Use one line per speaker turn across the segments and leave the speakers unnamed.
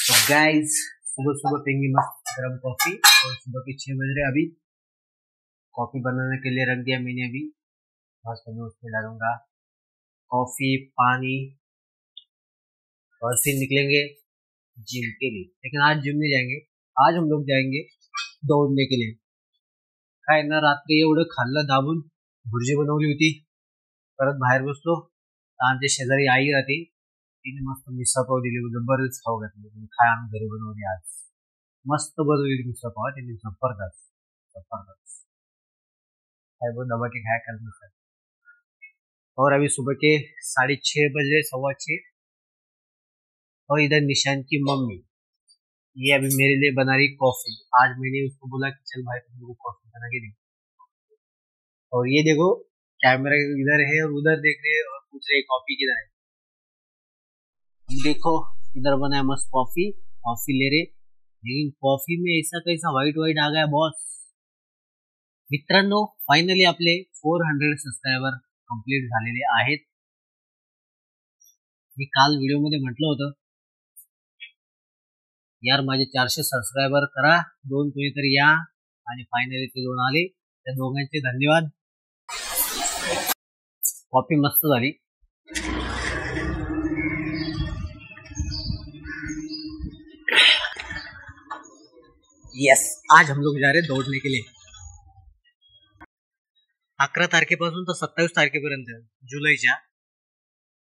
तो गाइस सुबह सुबह पियेंगे मस्त गर्म कॉफी और सुबह के 6 बज रहे अभी। कॉफी बनाने के लिए रख दिया मैंने अभी। मस्त मैं उसमें डालूंगा कॉफी पानी और फिर निकलेंगे जिम के लिए। लेकिन आज जिम नहीं जाएंगे, आज हम लोग जाएंगे दौड़ने के लिए। काय ना रात्री एवढं खाल्लं दाबून भुर्जी बनवली होती, परत बाहेर बसलो तर आमच्या शेजारी आई राहते, तिने मस्त मिसळ पाव दिली, जबरदस्त खाऊ घातली। काय आम्ही घरी बनवली आज, मस्त बनवली मिसळ पाव तिने, जबरदस्त जबरदस्त। काय वो दबा के खाया कल मिसळ। और अभी सुबह के 6:30 बजे, 6:15। और इधर निशान की मम्मी ये अभी मेरे लिए बना रही कॉफी। आज मैंने उसको बोला कि चल भाई तुम लोग को कॉफी बना के दे। और ये देखो कैमरा इधर है और उधर देख रहे और पूछ रहे कॉफी किधर है। देखो इधर बना है मस्त कॉफी, कॉफी ले रहे, लेकिन कॉफी में ऐसा कैसा व्हाइट व्हाइट आ गया बॉस। मित्रांनो फायनली आपले 400 सबस्क्रायबर कंप्लीट झालेले आहेत। मी काल व्हिडिओ मध्ये म्हटलं होतं यार माझे 400 सबस्क्रायबर करा, 2 कोणीतरी या, आणि फायनली ते 2 आले। त्या दोघांचे धन्यवाद। कॉफी मस्त झाली। यस, आज हम लोग जा रहे दौड़ने के लिए। 11 तारखेपासून तर 27 तारखेपर्यंत जुलैच्या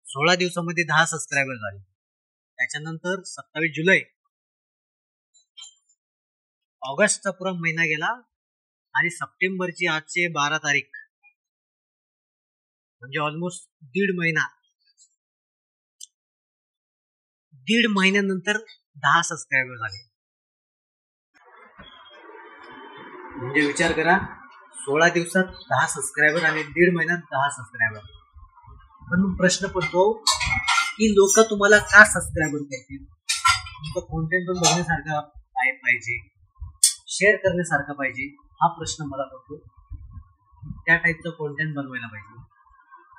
16 दिवसामध्ये 10 सबस्क्रायबर झाले। त्याच्यानंतर 27 जुलै, ऑगस्टचा पुरा महिना गेला आणि सप्टेंबरची आजचे 12 तारीख, म्हणजे ऑलमोस्ट दीड महिन्यानंतर 10 सबस्क्रायबर झाले। म्हणजे विचार करा, 16 दिवसात 10 सबस्क्रायबर आणि दीड महिन्यात 10 सबस्क्रायबर। पण प्रश्न पडतो की लोक तुम्हाला का सबस्क्रायबर करतील? तुमचं कंटेंट पण बघण्यासारखं पाहिजे, शेअर करण्यासारखं पाहिजे, हा प्रश्न मला पडतो। त्या टाईपचं कंटेंट बनवायला पाहिजे।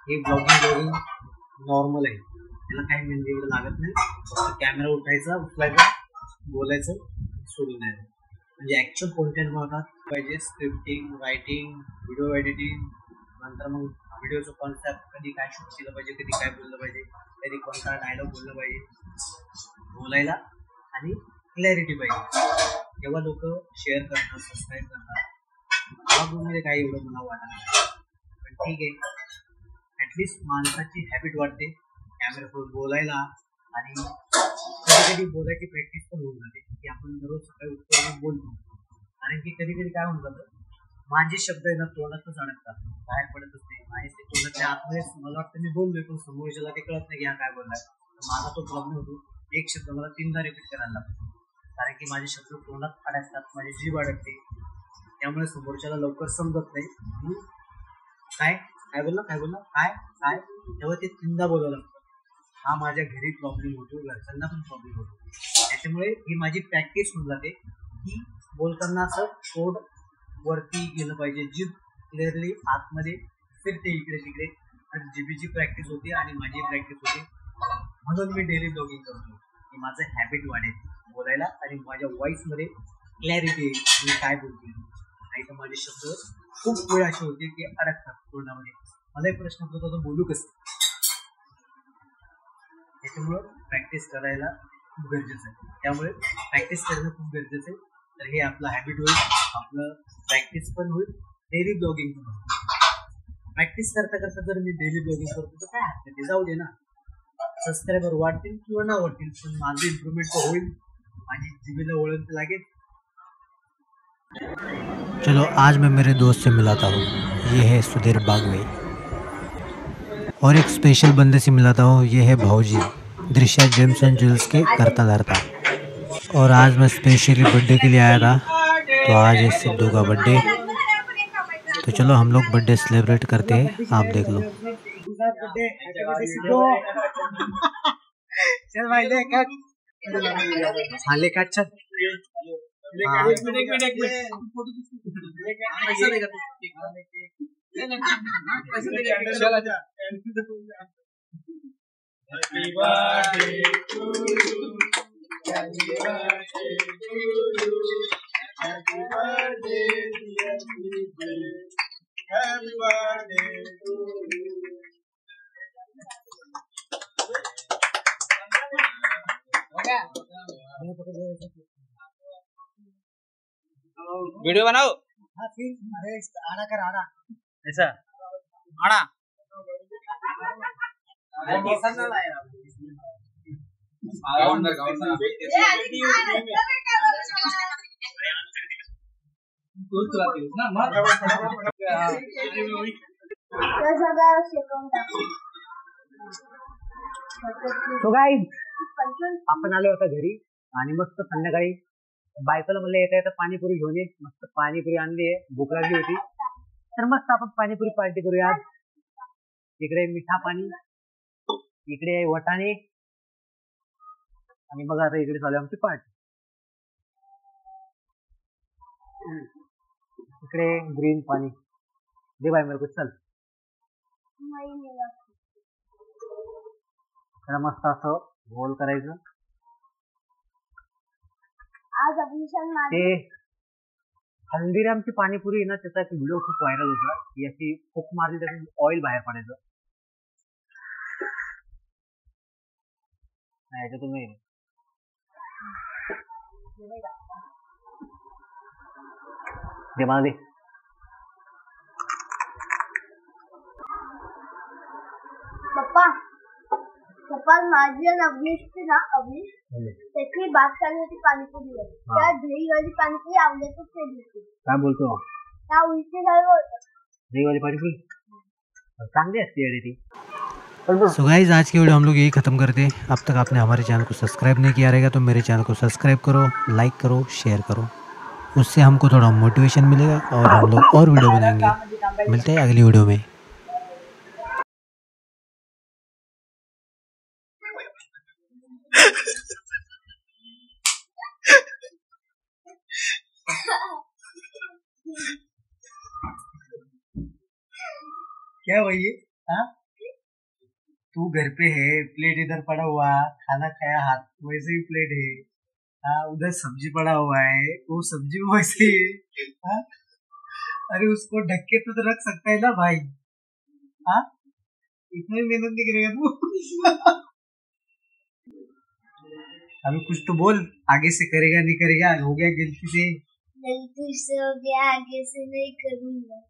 हे ब्लॉगिंग नॉर्मल आहे, त्याला काही मेहनत एवढं लागत नाही। फक्त कॅमेरा उठायचा, उचलायचा, बोलायचं, सोडून द्यायचं। म्हणजे ऍक्च्युअल कंटेंट बनवतात पाहिजे, स्क्रिप्टिंग, रायटिंग, व्हिडिओ एडिटिंग, नंतर मग व्हिडिओचं कॉन्सेप्ट, कधी काय शूट केलं पाहिजे, कधी काय बोललं पाहिजे, कधी कोणता डायलॉग बोललं पाहिजे, बोलायला आणि क्लॅरिटी पाहिजे, तेव्हा लोक शेअर करतात, सबस्क्राईब करतात। ब्लॉगमध्ये काही एवढं मला वाटत नाही, पण ठीक आहे, ऍटलिस्ट माणसाची हॅबिट वाढते कॅमेरासमोर बोलायला, आणि कधी कधी बोलायची प्रॅक्टिस पण होऊन जाते की आपण दररोज सकाळी उठतो आणि बोलतो। कारण की कधी कधी काय होऊन जातं, माझे शब्द आहे ना तोंडातच अडकतात, बाहेर पडतच नाही, आणि ते तोंडाच्या आतमध्ये मला वाटतं मी बोललोय, पण समोरच्याला ते कळत नाही की हा काय बोललाय। माझा तो प्रॉब्लेम होतो, एक शब्द मला 3दा रिपीट करायला लागतो, कारण की माझे शब्द तोंडात अडकतात, माझी जीभ अडकते, त्यामुळे समोरच्याला लवकर समजत नाही। म्हणून काय काय बोलला काय बोलला काय काय तेव्हा ते 3दा बोलावं लागतं। हा माझ्या घरी प्रॉब्लेम होतो, घरच्यांना पण प्रॉब्लेम होतो। त्याच्यामुळे ही माझी प्रॅक्टिस होऊन जाते की बोलताना असं तोंड वरती गेलं पाहिजे, जीभ क्लिअरली आतमध्ये फिरते इकडे तिकडे, आणि जीभीची प्रॅक्टिस होते आणि माझी प्रॅक्टिस होते। म्हणून मी डेली ब्लॉगिंग करतो की माझं हॅबिट वाढेल बोलायला, आणि माझ्या व्हॉइसमध्ये क्लॅरिटी येईल, मी काय बोलतोय। नाही तर माझे शब्द खूप वेळ असे होते की अडकतात तोंडामध्ये, मला एक प्रश्न पडतो तर बोलू कसं। त्याच्यामुळं प्रॅक्टिस करायला खूप गरजेचं आहे, त्यामुळे प्रॅक्टिस करणं खूप गरजेचं आहे। तर हे आपलं हॅबिट होईल, आपलं प्रॅक्टिस पण होईल, डेली ब्लॉगिंग पण होईल। प्रॅक्टिस करता करता जर मी डेली ब्लॉगिंग करतो तर काय हरकत आहे, जाऊ दे ना, सबस्क्रायबर वाढतील किंवा ना वाढतील, पण माझं इम्प्रूव्हमेंट तर होईल, माझी जीबीला वळण तर लागेल।
चलो आज मैं मेरे दोस्त से मिलाता हूँ, ये है सुधीर बागवे। और एक स्पेशल बंदे से मिलाता हूँ, ये है भाऊजी, दृश्या जेम्स एंड ज्वेल्स के करता धरता। और आज मैं स्पेशली बर्थडे के लिए आया था, तो आज है सिद्धू का बर्थडे, तो चलो हम लोग बर्थडे सेलिब्रेट करते हैं, आप देख लो।
चल भाई ले कट, हाँ ले कट, चल एक minute Happy birthday to you.
Video बनाओ।
हाँ फिर अरे आड़ा कर आड़ा
ऐसा आड़ा
तो गाईज आपण आलो होता घरी आणि मस्त संध्याकाळी बायकोला म्हणलं येता येता पाणीपुरी घेऊन ये. मस्त पाणीपुरी आणली आहे, भूक लागली होती तर मस्त आपण पाणीपुरी पार्टी करूया आज. इकडे मिठा पाणी, इकडे वटाणे आणि बघा आता इकडे चालू आमची पार्टी. इकडे ग्रीन पाणी दे बाय मेरे को चल. त्याला मस्त असं गोल करायचं. ते हल्दीरामची पाणीपुरी आहे ना, त्याचा एक व्हिडिओ खूप व्हायरल होता की अशी फूक मारली त्यातून ऑइल बाहेर पडायचं. याच्यातून नाही दे मला दे.
पप्पा पप्पा माझी आणि अवनीशची ना, अवनीश त्याची बात चालली होती पाणीपुरीवर. त्या दहीवाली पाणीपुरी आवडतच नाही दिसते.
काय बोलतो?
त्या उलटी झालं होतं.
दहीवाली पाणीपुरी चांगली असते अरे ती.
सो गाइस आज की वीडियो हम लोग यही ख़त्म करते हैं. अब तक आपने हमारे चैनल को सब्सक्राइब नहीं किया रहेगा तो मेरे चैनल को सब्सक्राइब करो, लाइक करो, शेयर करो. उससे हमको थोड़ा मोटिवेशन मिलेगा और हम लोग और वीडियो बनाएंगे. मिलते हैं अगली वीडियो में.
क्या भाई ये? हाँ तू घर पे है, प्लेट इधर पड़ा हुआ, खाना खाया हाथ वैसे ही प्लेट है. हाँ उधर सब्जी पड़ा हुआ है, वो सब्जी भी वैसे ही है. हाँ अरे उसको ढक के तो रख सकता है ना भाई. हाँ इतनी मेहनत नहीं करेगा तू. अभी कुछ तो बोल, आगे से करेगा नहीं करेगा, हो गया गलती से.
गलती से हो गया, आगे से नहीं करूंगा.